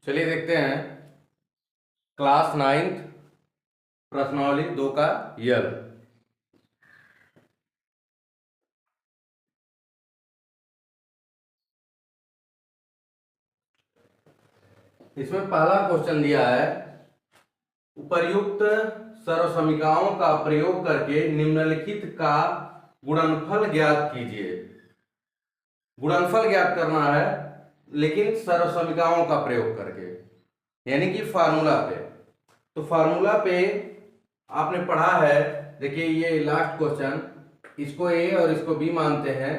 चलिए देखते हैं क्लास 9th प्रश्नावली 2 का यल। इसमें पहला क्वेश्चन दिया है, उपर्युक्त सर्वसमीकरणों का प्रयोग करके निम्नलिखित का गुणनफल ज्ञात कीजिए। गुणनफल ज्ञात करना है लेकिन सर्वसमीकरणों का प्रयोग करके, यानी कि फार्मूला पे। तो फार्मूला पे आपने पढ़ा है, देखिए ये लास्ट क्वेश्चन, इसको ए और इसको बी मानते हैं,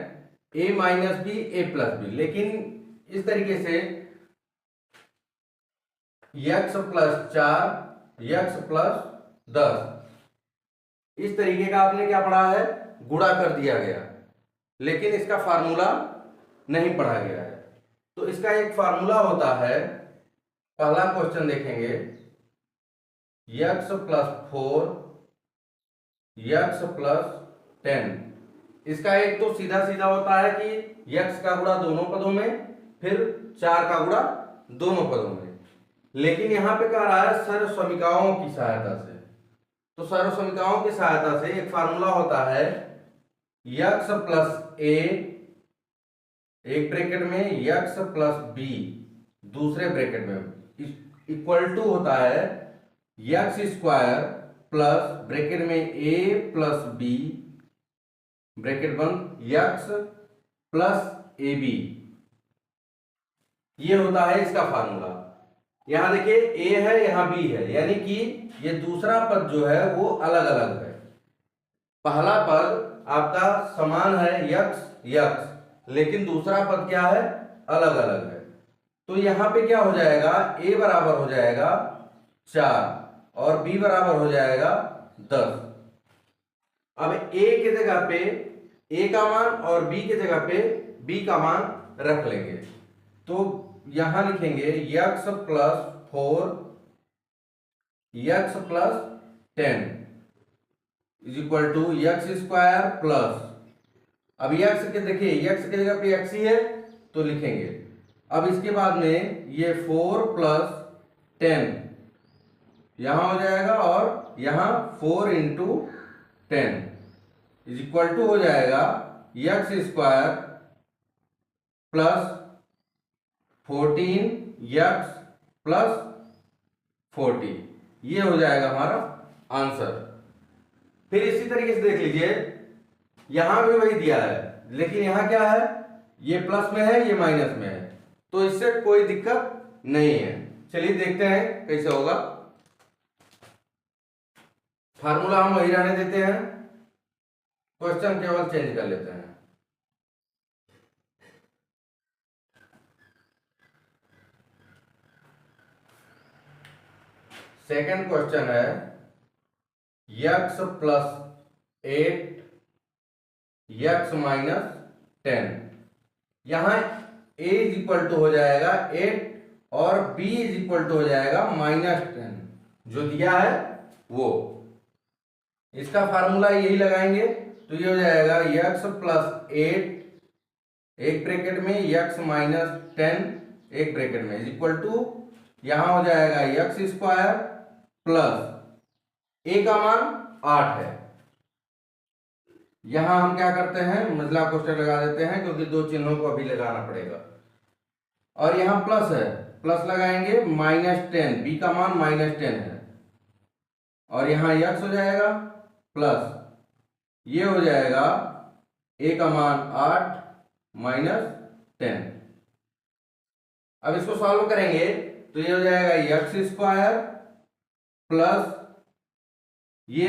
ए माइनस बी ए प्लस बी, लेकिन इस तरीके से यक्स प्लस 4 यक्स प्लस 10 इस तरीके का आपने क्या पढ़ा है, गुणा कर दिया गया, लेकिन इसका फार्मूला नहीं पढ़ा गया है। तो इसका एक फार्मूला होता है, पहला क्वेश्चन देखेंगे, यक्स प्लस 4 यक्स प्लस 10। इसका एक तो सीधा सीधा होता है कि यक्स का गुणा दोनों पदों में, फिर 4 का गुणा दोनों पदों में, लेकिन यहां पे कह रहा है सर्वसमीकरणों की सहायता से। तो सर्वसमीकरणों की सहायता से एक फार्मूला होता है, यक्स प्लस ए एक ब्रैकेट में, यक्स प्लस बी दूसरे ब्रैकेट में, इक्वल टू होता है यक्स स्क्वायर प्लस ब्रैकेट में ए प्लस बी ब्रैकेट बंद यक्स प्लस ए बी। ये होता है इसका फार्मूला। यहां देखिए ए है, यहां बी है, यानी कि ये दूसरा पद जो है वो अलग अलग है। पहला पद आपका समान है यक्स यक्स, लेकिन दूसरा पद क्या है, अलग अलग है। तो यहां पे क्या हो जाएगा, ए बराबर हो जाएगा 4 और बी बराबर हो जाएगा 10। अब ए की जगह पे ए का मान और बी की जगह पे बी का मान रख लेंगे। तो यहां लिखेंगे x plus 4 x plus 10 is equal to x square plus, अब यक्स के देखिए यक्स की जगह पे एक्स ही है तो लिखेंगे। अब इसके बाद में ये 4 प्लस 10 यहां हो जाएगा और यहां 4 इंटू 10 इज इक्वल टू हो जाएगा x square plus 14 x plus 40। ये हो जाएगा हमारा आंसर। फिर इसी तरीके से देख लीजिए, यहां भी वही दिया है, लेकिन यहां क्या है, ये प्लस में है ये माइनस में है, तो इससे कोई दिक्कत नहीं है। चलिए देखते हैं कैसे होगा। फार्मूला हम वही रहने देते हैं, क्वेश्चन केवल चेंज कर लेते हैं। सेकंड क्वेश्चन है, यक्स प्लस 8 यक्स माइनस 10। यहां a इज इक्वल टू हो जाएगा 8 और b इज इक्वल टू हो जाएगा -10, जो दिया है वो। इसका फार्मूला यही लगाएंगे, तो ये हो जाएगा यक्स प्लस 8 एक ब्रैकेट में यक्स माइनस 10 एक ब्रैकेट में इज इक्वल टू, यहां हो जाएगा यक्स स्क्वायर प्लस a का मान 8 है। यहां हम क्या करते हैं, मंझला कोष्ठक लगा देते हैं, क्योंकि दो चिन्हों को अभी लगाना पड़ेगा। और यहां प्लस है, प्लस लगाएंगे -10, b का मान -10 है, और यहां यक्स हो जाएगा प्लस ये हो जाएगा a का मान 8 -10। अब इसको सॉल्व करेंगे तो ये हो जाएगा यक्स स्क्वायर प्लस ये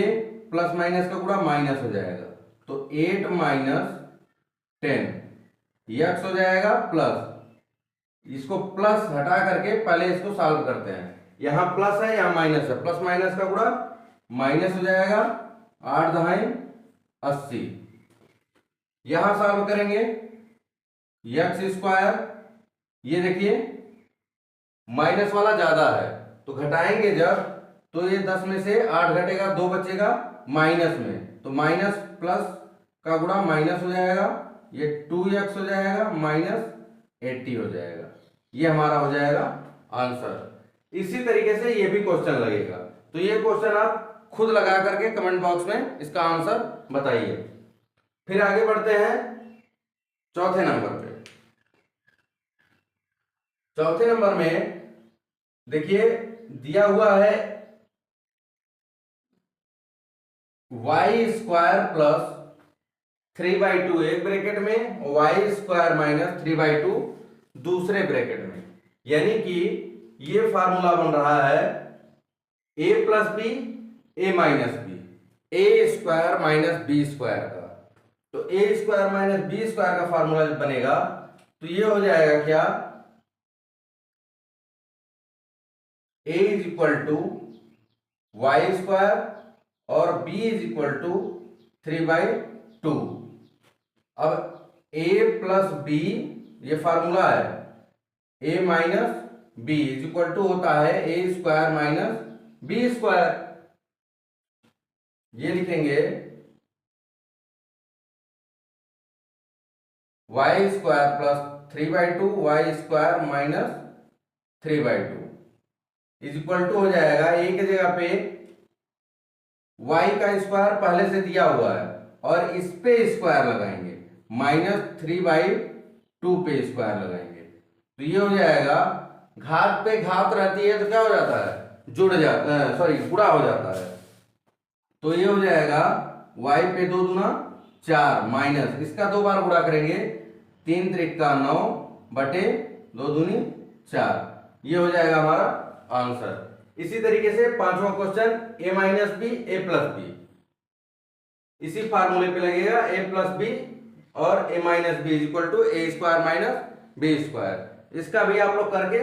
प्लस माइनस का गुणा माइनस हो जाएगा, तो 8 -10 यक्स हो जाएगा प्लस, इसको प्लस हटा करके पहले इसको सॉल्व करते हैं। यहां प्लस है यहां माइनस है, प्लस माइनस का गुणा माइनस हो जाएगा 8 दहाई 80। यहां सॉल्व करेंगे यक्स स्क्वायर, ये देखिए माइनस वाला ज्यादा है तो घटाएंगे जब, तो ये 10 में से 8 घटेगा, 2 बचेगा माइनस में, तो माइनस प्लस का गुणा माइनस हो जाएगा, ये 2x हो जाएगा -80 हो जाएगा। ये हमारा हो जाएगा आंसर। इसी तरीके से ये भी क्वेश्चन लगेगा, तो ये क्वेश्चन आप खुद लगा करके कमेंट बॉक्स में इसका आंसर बताइए। फिर आगे बढ़ते हैं चौथे नंबर पे। चौथे नंबर में देखिए दिया हुआ है y² प्लस 3/2 एक ब्रैकेट में, y² माइनस 3/2 दूसरे ब्रैकेट में, यानी कि ये फार्मूला बन रहा है a plus B a minus B, a² minus b² का। तो a² माइनस b² का फार्मूला जब बनेगा तो ये हो जाएगा क्या, a is equal to y² और b इज इक्वल टू 3/2। अब a प्लस b ये फार्मूला है, a minus b is equal to होता है a² माइनस b²। ये लिखेंगे y² plus 3/2 y² minus 3/2 is equal to हो जाएगा, a की जगह पे y का स्क्वायर पहले से दिया हुआ है और इस पे स्क्वायर लगाएंगे, -3/2 पे स्क्वायर लगाएंगे, तो ये हो जाएगा, घात पे घात रहती है तो क्या हो जाता है, जुड़ जाता है, सॉरी गुणा हो जाता है। तो ये हो जाएगा y पे 2 दूना 4 माइनस इसका 2 बार गुणा करेंगे, 3 त्रिका 9 बटे 2 दूनी 4, ये हो जाएगा हमारा आंसर। इसी तरीके से पांचवा question a minus B a plus B, इसी फार्मूले पे लगेगा a प्लस बी और a minus B is equal to a² minus b²। इसका भी आप लोग करके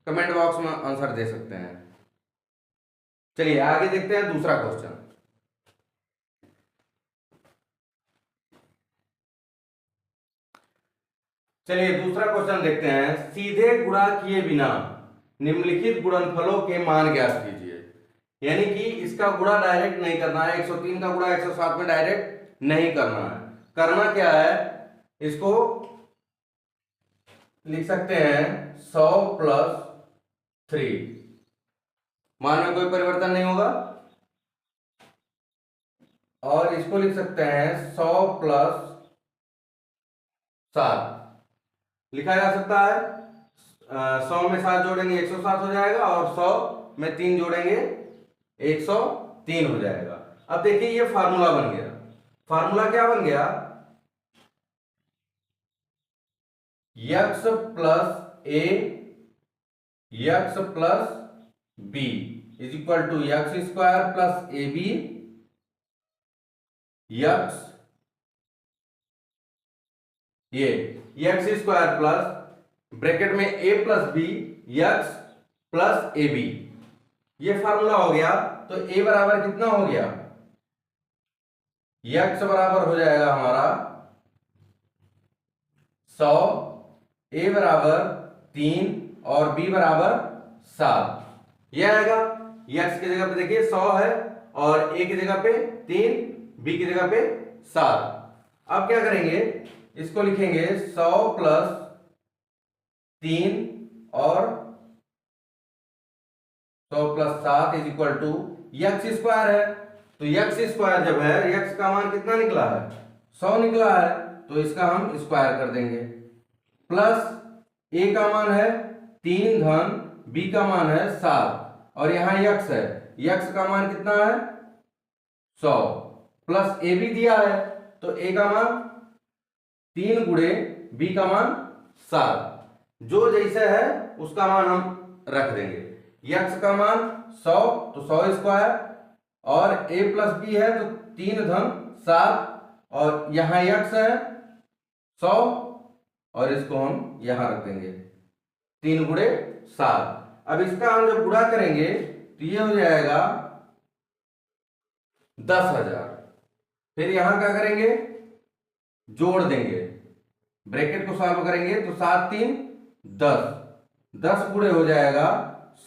कमेंट बॉक्स में आंसर दे सकते हैं। चलिए आगे देखते हैं दूसरा क्वेश्चन। चलिए दूसरा क्वेश्चन देखते हैं, सीधे गुणा किए बिना निम्नलिखित गुणनफलों के मान ज्ञात कीजिए। यानी कि इसका गुणा डायरेक्ट नहीं करना है, 103 का गुणा 107 में डायरेक्ट नहीं करना है। करना क्या है, इसको लिख सकते हैं 100 प्लस 3, मान में कोई परिवर्तन नहीं होगा, और इसको लिख सकते हैं 100 प्लस 7, लिखा जा सकता है। 100 में 7 जोड़ेंगे 107 हो जाएगा, और 100 में 3 जोड़ेंगे 103 हो जाएगा। अब देखिए ये फार्मूला बन गया, फार्मूला क्या बन गया, x plus a x plus b is equal to x² plus ab x, ये x² प्लस ब्रैकेट में a plus b x plus ab, ये फार्मूला हो गया। तो a बराबर कितना हो गया, x बराबर हो जाएगा हमारा 100, a बराबर 3 और b बराबर 7, यह आएगा। x की जगह पे देखिए 100 है और a की जगह पे 3, b की जगह पे 7। अब क्या करेंगे, इसको लिखेंगे 100 प्लस 3 और 100 plus 7 is equal to x² है। तो x² जब है, x का मान कितना निकला है, 100 निकला है, तो इसका हम स्क्वायर कर देंगे, प्लस a का मान है 3 धन b का मान है 7 और यहाँ x है, x का मान कितना है 100, प्लस a भी दिया है, तो a का मान 3 गुणे b का मान 7, जो जैसे है उसका मान हम रख देंगे। x का मान 100 तो 100 स्क्वायर, और a प्लस b है तो 3 धन 7, और यहाँ x है 100 और इसको हम यहां रख देंगे 3 गुणे 7। अब इसका हम जब गुणा करेंगे तो ये हो जाएगा 10,000। फिर यहां क्या करेंगे, जोड़ देंगे, ब्रैकेट को सॉल्व करेंगे तो 7 3 10, 10 गुणे हो जाएगा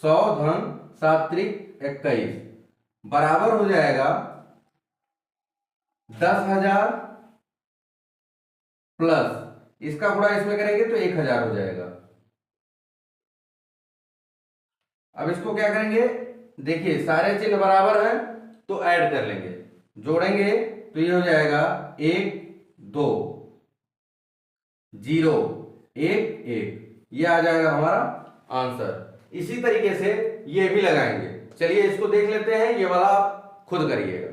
100 धन 7 त्रिक 21, बराबर हो जाएगा 10,000 प्लस इसका गुणा इसमें करेंगे तो 1,000 हो जाएगा, अब इसको क्या करेंगे, देखिए सारे चिन्ह बराबर हैं तो ऐड कर लेंगे, जोड़ेंगे तो ये हो जाएगा 1 2 0 1 1, ये आ जाएगा हमारा आंसर। इसी तरीके से ये भी लगाएंगे। चलिए इसको देख लेते हैं, ये वाला आप खुद करिएगा।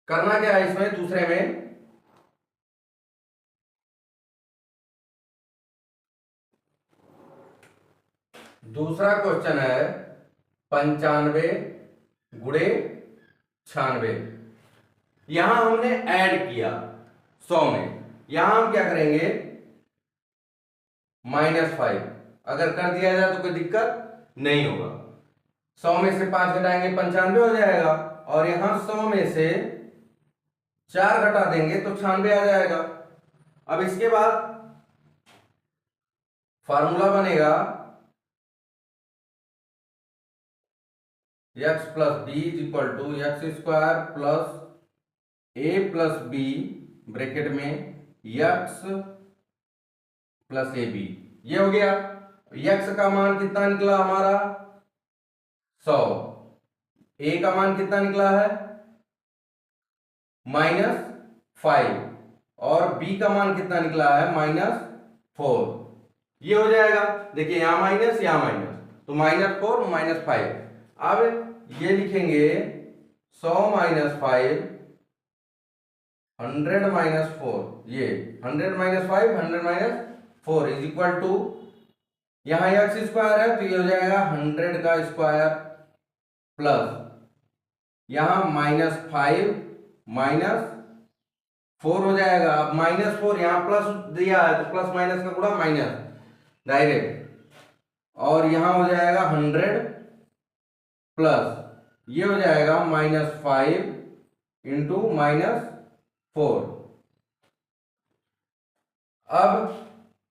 करना क्या है इसमें, दूसरे में दूसरा क्वेश्चन है 95 गुणे 96। यहां हमने ऐड किया 100 में, यहां हम क्या करेंगे -5। अगर कर दिया जाए तो कोई दिक्कत नहीं होगा। 100 में से 5 घटाएंगे 95 हो जाएगा, और यहां 100 में से 4 घटा देंगे तो 96 आ जाएगा। अब इसके बाद फार्मूला बनेगा x plus b is equal to x square plus a plus b bracket में x प्लस ए बी। ये हो गया। x का मान कितना निकला हमारा 100, a का मान कितना निकला है -5, और b का मान कितना निकला है -4। ये हो जाएगा, देखिए यहां माइनस यहां माइनस, तो -4 -5। अब ये लिखेंगे 100 -5 100 -4, ये 100 -5 100 -4 इज इक्वल टू, यहां x स्क्वायर है तो ये हो जाएगा 100 का स्क्वायर प्लस यहां -5 -4 हो जाएगा। अब -4 यहां प्लस दिया है तो प्लस माइनस का गुणा माइनस डायरेक्ट, और यहां हो जाएगा 100 प्लस ये हो जाएगा -5 इंटू -4। अब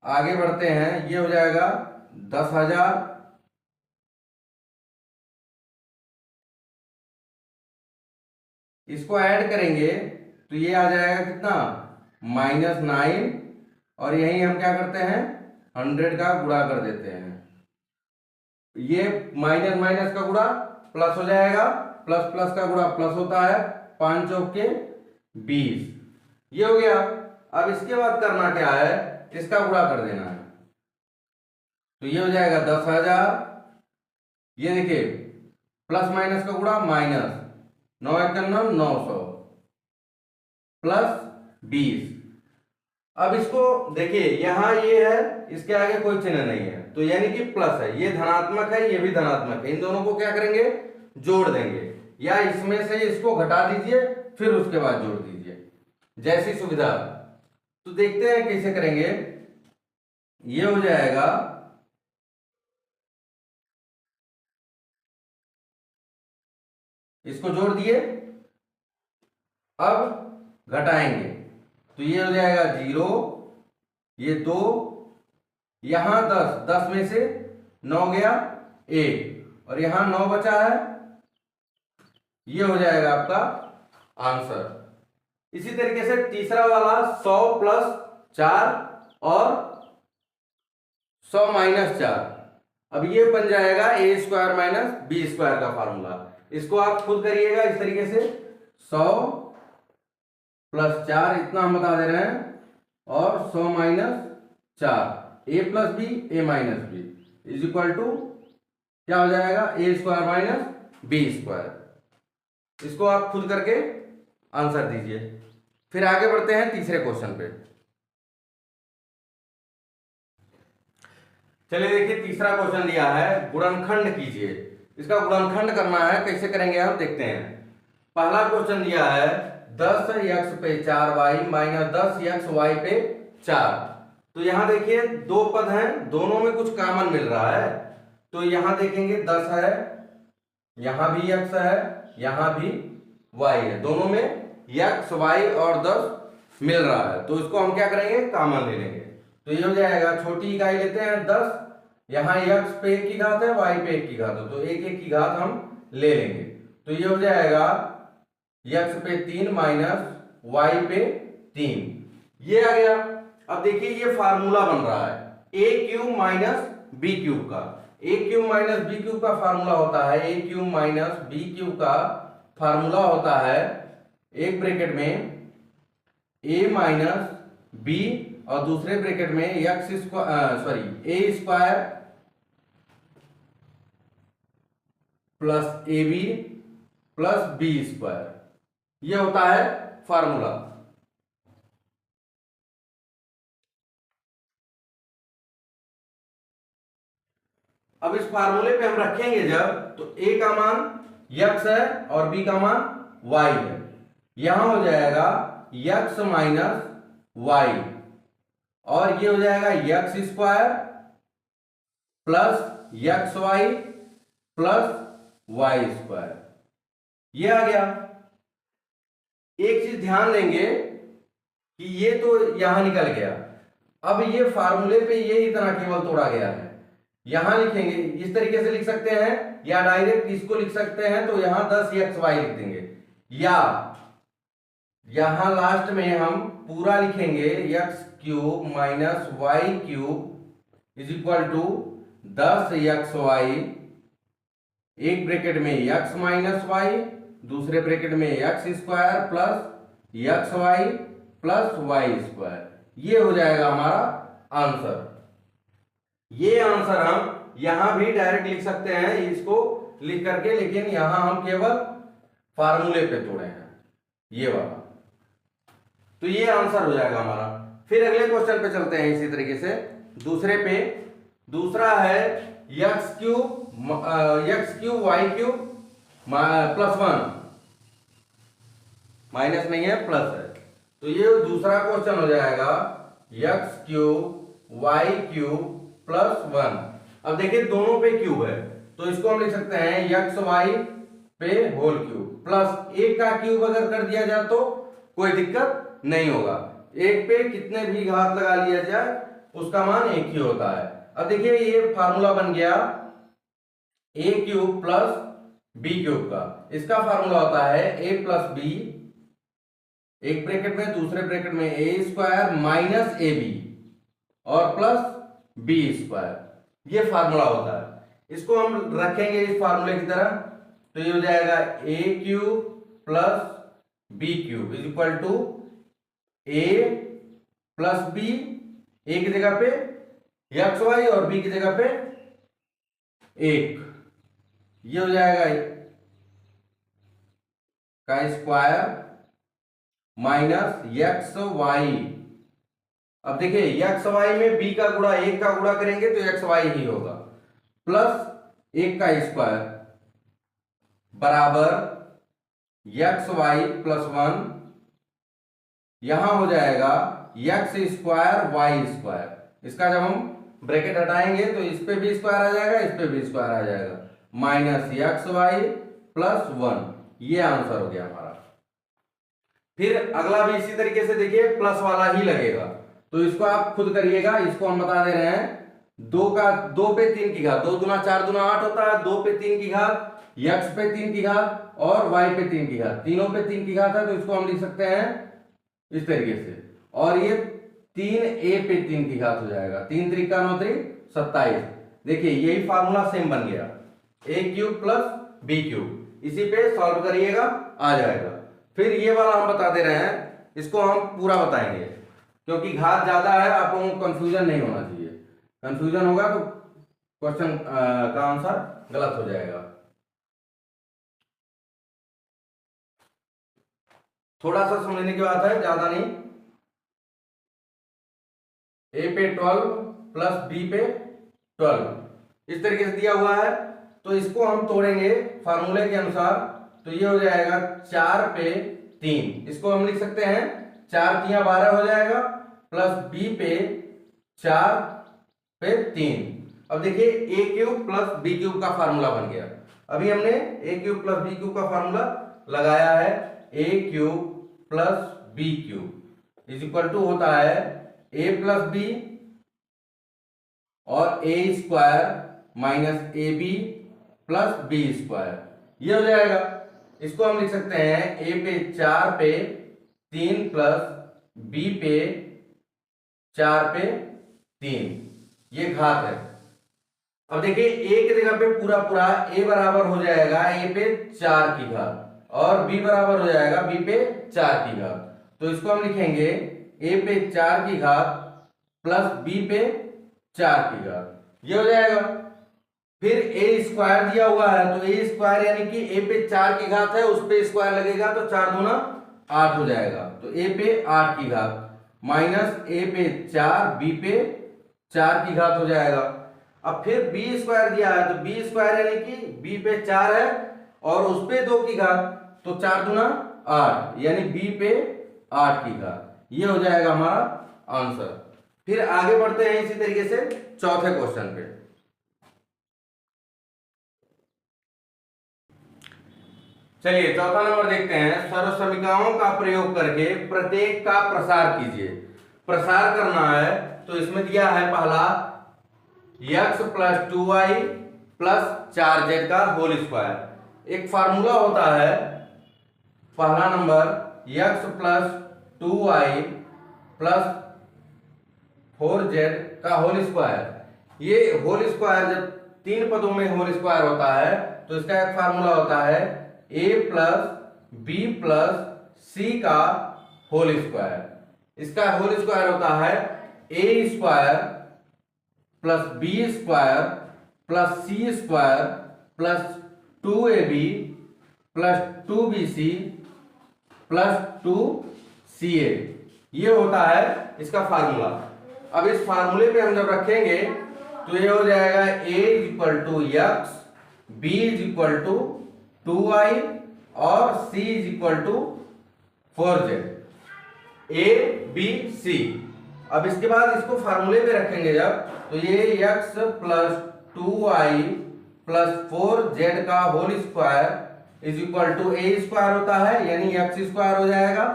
आगे बढ़ते हैं, ये हो जाएगा 10,000 इसको ऐड करेंगे तो ये आ जाएगा कितना -9, और यही हम क्या करते हैं 100 का गुणा कर देते हैं। ये माइनस माइनस का गुणा प्लस हो जाएगा, प्लस प्लस का गुणा प्लस होता है, 5 चौके 20, ये हो गया। अब इसके बाद करना क्या है, इसका गुणा कर देना है, तो ये हो जाएगा 10,000, ये देखिए प्लस माइनस का गुणा माइनस 9 × 900 प्लस 20। अब इसको देखिए यहां ये है, इसके आगे कोई चिन्ह नहीं है तो यानी कि प्लस है, ये धनात्मक है ये भी धनात्मक है, इन दोनों को क्या करेंगे जोड़ देंगे, या इसमें से इसको घटा दीजिए फिर उसके बाद जोड़ दीजिए, जैसी सुविधा। तो देखते हैं कैसे करेंगे। ये हो जाएगा इसको जोड़ दिए, अब घटाएंगे तो ये हो जाएगा 0, ये 2, यहां 10 में से 9 गया 1, और यहां 9 बचा है, ये हो जाएगा आपका आंसर। इसी तरीके से तीसरा वाला 100 + 4 और 100 - 4, अब ये बन जाएगा a² - b² का फार्मूला। इसको आप खुद करिएगा इस तरीके से, 100 + 4 इतना हम बता दे रहे हैं, और 100 - 4 a + b a - b is equal to क्या हो जाएगा a² - b²। इसको आप खुद करके आंसर दीजिए। फिर आगे बढ़ते हैं तीसरे क्वेश्चन पे। चलिए देखिए तीसरा क्वेश्चन दिया है, गुणनखंड कीजिए। इसका गुणनखंड करना है, कैसे करेंगे हम देखते हैं। पहला क्वेश्चन दिया है 10x पे 4y - 10xy पे 4। तो यहां देखिए दो पद हैं, दोनों में कुछ कॉमन मिल रहा है, तो यहां देखेंगे 10 है, यहां भी x है, यहां भी y है, दोनों में x y और 10 मिल रहा है, तो इसको हम क्या करेंगे कॉमन ले लेंगे। तो ये हो जाएगा, छोटी इकाई लेते हैं 10, यहां x पे 1 की घात है, y पे 1 की घात है, तो 1 1 की घात हम ले लेंगे। तो ये हो जाएगा x पे 3 - y पे 3, ये आ गया। अब देखिए ये फार्मूला बन रहा है, a cube minus B cube का। ए क्यूब माइनस बी क्यूब का फार्मूला होता है, a cube minus B cube का फार्मूला होता है एक ब्रैकेट में ए माइनस बी और दूसरे ब्रैकेट में x square sorry a square plus a b plus b square, यह होता है फार्मूला। अब इस फार्मूले पे हम रखेंगे जब, तो a का मान x है और b का मान y है। यहां हो जाएगा x माइनस y और ये हो जाएगा x square plus x y plus y square, ये आ गया। एक चीज ध्यान देंगे कि ये तो यहां निकल गया, अब ये फार्मूले पे ये इतना केवल तोड़ा गया है। यहां लिखेंगे इस तरीके से लिख सकते हैं या डायरेक्ट इसको लिख सकते हैं, तो यहां 10xy लिख देंगे, या यहां लास्ट में हम पूरा लिखेंगे x cube minus y cube is equal to 10xy, एक ब्रैकेट में x माइनस वाई, दूसरे ब्रैकेट में x square plus x y plus y square, ये हो जाएगा हमारा आंसर। ये आंसर हम यहां भी डायरेक्ट लिख सकते हैं इसको लिख करके, लेकिन यहां हम केवल फार्मूले पे तोड़े हैं ये वाला, तो ये आंसर हो जाएगा हमारा। फिर अगले क्वेश्चन पे चलते हैं इसी तरीके से। दूसरे पे दूसरा है x cube y cube plus 1, minus नहीं है प्लस है, तो ये दूसरा क्वेश्चन हो जाएगा x cube y cube plus 1। अब देखिए दोनों पे क्यूब है, तो इसको हम लिख सकते हैं एक्स वाई पे होल क्यूब प्लस एक का क्यूब अगर कर दिया जाए तो कोई दिक्कत नहीं होगा, एक पे कितने भी घात लगा लिया जाए उसका मान एक ही होता है। अब देखिए ये फार्मूला बन गया ए क्यूब प्लस बी क्यूब का, इसका फार्मूला होता है ए प्लस बी, एक ब्रैकेट में दूसरे ब्रैकेट में ए स्क्वायर माइनस ए बी और प्लस बी स्क्वायर, ये फार्मूला होता है। इसको हम रखेंगे इस फार्मूले की तरह, तो ये हो जाएगा a cube plus b cube is equal to a plus b, a की जगह पे एक्स वाई और बी की जगह पे एक, ये हो जाएगा का स्क्वायर माइनस एक्स वाई। अब देखिए एक्स वाई में बी का गुणा एक का गुणा करेंगे तो एक्स वाई ही होगा, प्लस एक का स्क्वायर बराबर एक्स वाई प्लस 1, यहां हो जाएगा एक्स स्क्वायर वाई स्क्वायर। इसका जब हम ब्रैकेट हटाएंगे तो इस पे भी स्क्वायर आ जाएगा, इस पे भी स्क्वायर आ जाएगा, माइनस एक्स वाई प्लस 1, ये आंसर हो गया हमारा। फिर अगला भी इसी तरीके से देखिए प्लस वाला ही लगेगा, तो इसको आप खुद करिएगा। इसको हम बता दे रहे हैं दो पे 3 की घात, 2 दूना 4 दूना 8 होता है, 2 पे 3 की घात, x पे 3 की घात और y पे 3 की घात, तीनों पे 3 की घात है, तो इसको हम लिख सकते हैं इस तरीके से, और ये 3a पे 3 की घात हो जाएगा, 3 त्रिका 9 त्रिक 27। देखिए यही फार्मूला सेम बन गया, a cube plus b cube, इसी पे सॉल्व करिएगा आ जाएगा। फिर ये वाला हम बता दे रहे हैं, इसको हम पूरा बताएंगे क्योंकि घात ज्यादा है, आप लोगों को कंफ्यूजन नहीं होना चाहिए, कंफ्यूजन होगा तो क्वेश्चन का आंसर गलत हो जाएगा। थोड़ा सा समझने की बात है, ज्यादा नहीं। ए पे 12 प्लस बी पे 12 इस तरीके से दिया हुआ है, तो इसको हम तोड़ेंगे फार्मूले के अनुसार, तो ये हो जाएगा 4 पे 3, इसको हम लिख सकते हैं 4 तिया 12 हो जाएगा, प्लस बी पे 4 पे 3। अब देखिए a cube plus b cube का फार्मूला बन गया, अभी हमने a cube plus b cube का फार्मूला लगाया है, a cube plus b cube is equal to होता है ए प्लस बी और a square minus a b plus b square, ये हो जाएगा। इसको हम लिख सकते हैं ए पे 4 पे 3 प्लस बी पे 4 पे 3, ये घात है। अब देखिए a की जगह पे पूरा पूरा a बराबर हो जाएगा a पे 4 की घात और b बराबर हो जाएगा b पे 4 की घात। तो इसको हम लिखेंगे a पे 4 की घात प्लस b पे 4 की घात, ये हो जाएगा। फिर a स्क्वायर दिया हुआ है तो a स्क्वायर यानी कि a पे 4 की घात है, उस पे स्क्वायर लगेगा तो 4 दूना 8 हो जाएगा। तो a पे 8 की घात माइनस a पे 4 b पे 4 की घात हो जाएगा। अब फिर b स्क्वायर दिया है तो b स्क्वायर यानी कि b पे 4 है और उस पे 2 की घात, तो 4 दूना 8 यानी b पे 8 की घात, ये हो जाएगा हमारा आंसर। फिर आगे बढ़ते हैं इसी तरीके से चौथे क्वेश्चन पे। चलिए चौथा नंबर देखते हैं। सर्वसमीकाओं का प्रयोग करके प्रत्येक का प्रसार कीजिए। प्रसार करना है तो इसमें दिया है पहला x plus 2y plus 4z का होल स्क्वायर। एक फार्मूला होता है, पहला number x plus 2y plus 4z का होल स्क्वायर। ये होल स्क्वायर जब तीन पदों में होल स्क्वायर होता है तो इसका एक फार्मूला होता है a plus b plus c का होल स्क्वायर। इसका होल स्क्वायर होता है a square plus b square plus c square plus 2ab plus 2bc plus 2ca, ये होता है इसका फार्मूला। अब इस फार्मूले पे हम जब रखेंगे तो ये हो जाएगा a equal to x, b is equal to 2y और c is equal to 4z, a b c। अब इसके बाद इसको फार्मूले पे रखेंगे जब, तो ये x plus 2y plus 4z का whole square is equal to a square होता है यानी x स्क्वायर हो जाएगा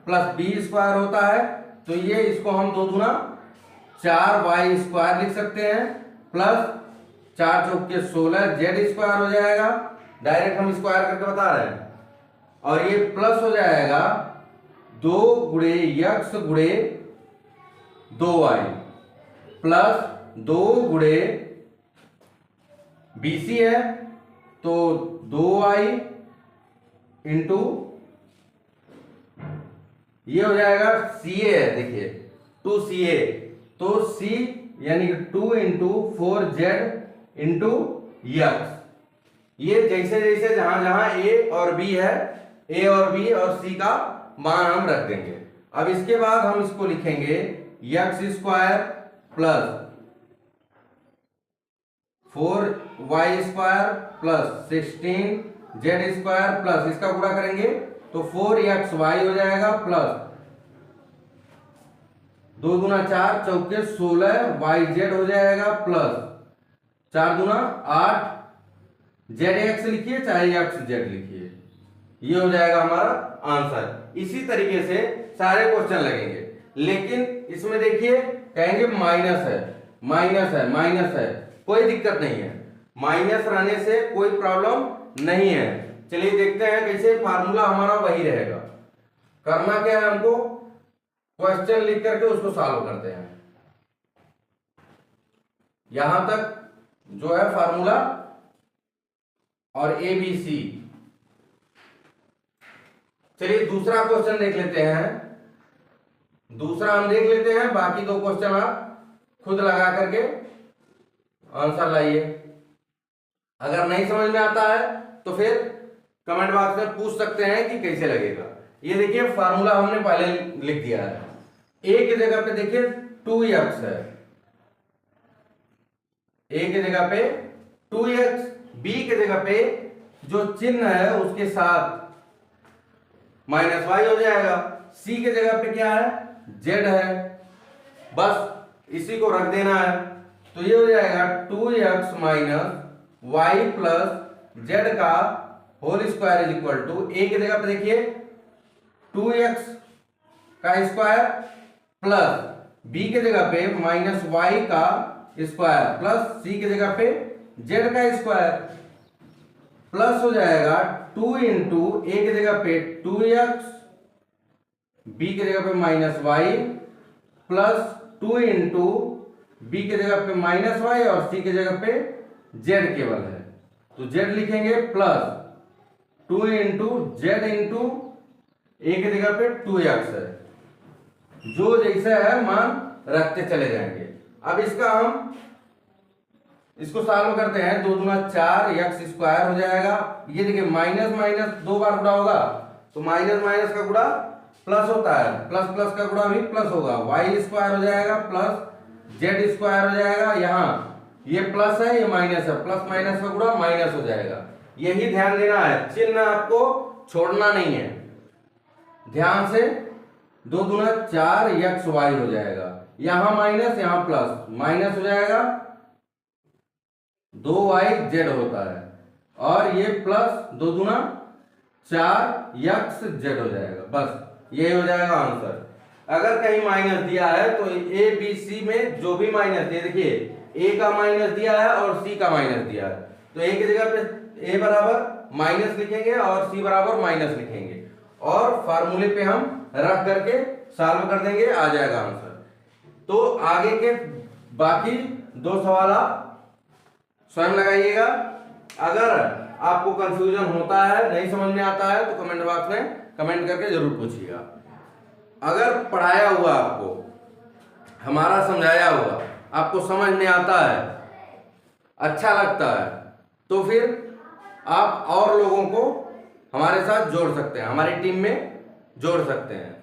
प्लस b स्क्वायर होता है, तो ये इसको हम दो दूना 4y स्क्वायर लिख सकते हैं प्लस 4 चौक के 16 z स्क्वायर हो जाएगा। डायरेक्ट हम स्क्वायर करके बता रहे हैं। और ये प्लस हो जाएगा 2 गुणे x गुणे 2y प्लस 2 गुणे BC है तो 2y इंटू ये हो जाएगा CA है, देखिए 2CA, तो C यानी 2 इंटू 4z इंटू x। ये जैसे जैसे जहां जहां a और b है, a और b और c का मान हम रख देंगे। अब इसके बाद हम इसको लिखेंगे x square plus 4y square plus 16z square plus इसका गुणा करेंगे तो 4xy हो जाएगा प्लस 2 गुना 4 चौके 16 yz हो जाएगा प्लस 4 गुना 8 zx लिखिए चाहे xz लिखिए, ये हो जाएगा हमारा आंसर। इसी तरीके से सारे क्वेश्चन लगेंगे, लेकिन इसमें देखिए कहेंगे माइनस है माइनस है माइनस है, कोई दिक्कत नहीं है, माइनस रहने से कोई प्रॉब्लम नहीं है। चलिए देखते हैं कैसे फार्मूला हमारा वही रहेगा। करना क्या है, हमको क्वेश्चन लिख करके उसको सॉल्व करते हैं। यहां तक जो है फार्मूला और ABC। चलिए दूसरा क्वेश्चन देख लेते हैं। दूसरा हम देख लेते हैं, बाकी दो क्वेश्चन आप खुद लगा करके आंसर लाइए। अगर नहीं समझ में आता है तो फिर कमेंट बॉक्स में पूछ सकते हैं कि कैसे लगेगा। ये देखिए फार्मूला हमने पहले लिख दिया है। a की जगह पे देखिए 2x है, a की जगह पे 2x, b की जगह पे जो चिन्ह है उसके साथ माइनस y हो जाएगा, c की जगह पे क्या है z है, बस इसी को रख देना है। तो ये हो जाएगा 2x minus y plus z का whole square is equal to, a की जगह पे देखिए 2x का स्क्वायर प्लस b की जगह पे माइनस y का स्क्वायर प्लस c की जगह पे z का स्क्वायर प्लस हो जाएगा 2 इंटू a की जगह पे 2x, b की जगह पे minus y plus 2 into b के जगह पे माइनस वाई और सी के जगह पे जेड केवल है, तो जेड लिखेंगे प्लस 2 इंटू जेड इंटू ए के जगह पे 2x है, जो जैसा है मान रखते चले जाएंगे। अब इसको सॉल्व करते हैं, 2 दूना 4 x स्क्वायर हो जाएगा। ये देखिए माइनस माइनस 2 बार गुणा होगा, तो माइनस माइनस का गुणा प्लस होता है, प्लस प्लस का गुणा भी प्लस होगा, y स्क्वायर हो जाएगा प्लस जेड स्क्वायर हो जाएगा। यहाँ ये प्लस है ये माइनस है, प्लस माइनस का गुणा माइनस हो जाएगा। यही ध्यान देना है, चिन्ह आपको छोड़ना नहीं है, ध्यान से। 2 दूना 4 x y हो जाएगा, यहां माइनस यहां प्लस, माइनस हो जाएगा 2y z होता है, और ये प्लस 2 दूना 4 x z हो जाएगा। बस ये हो जाएगा आंसर। अगर कहीं माइनस दिया है तो ए बी सी में जो भी माइनस दिया, देखिए ए का माइनस दिया है और सी का माइनस दिया है, तो ए की जगह पे ए बराबर माइनस लिखेंगे और सी बराबर माइनस लिखेंगे, और फार्मूले पे हम रख करके सॉल्व कर देंगे, आ जाएगा आंसर। तो आगे के बाकी 2 सवाल आप स्वयं लगाइएगा। अगर आपको कंफ्यूजन होता है, नहीं समझ में आता है, तो कमेंट बॉक्स में कमेंट करके जरूर पूछिएगा। अगर पढ़ाया हुआ आपको, हमारा समझाया हुआ आपको समझ में आता है, अच्छा लगता है, तो फिर आप और लोगों को हमारे साथ जोड़ सकते हैं, हमारी टीम में जोड़ सकते हैं।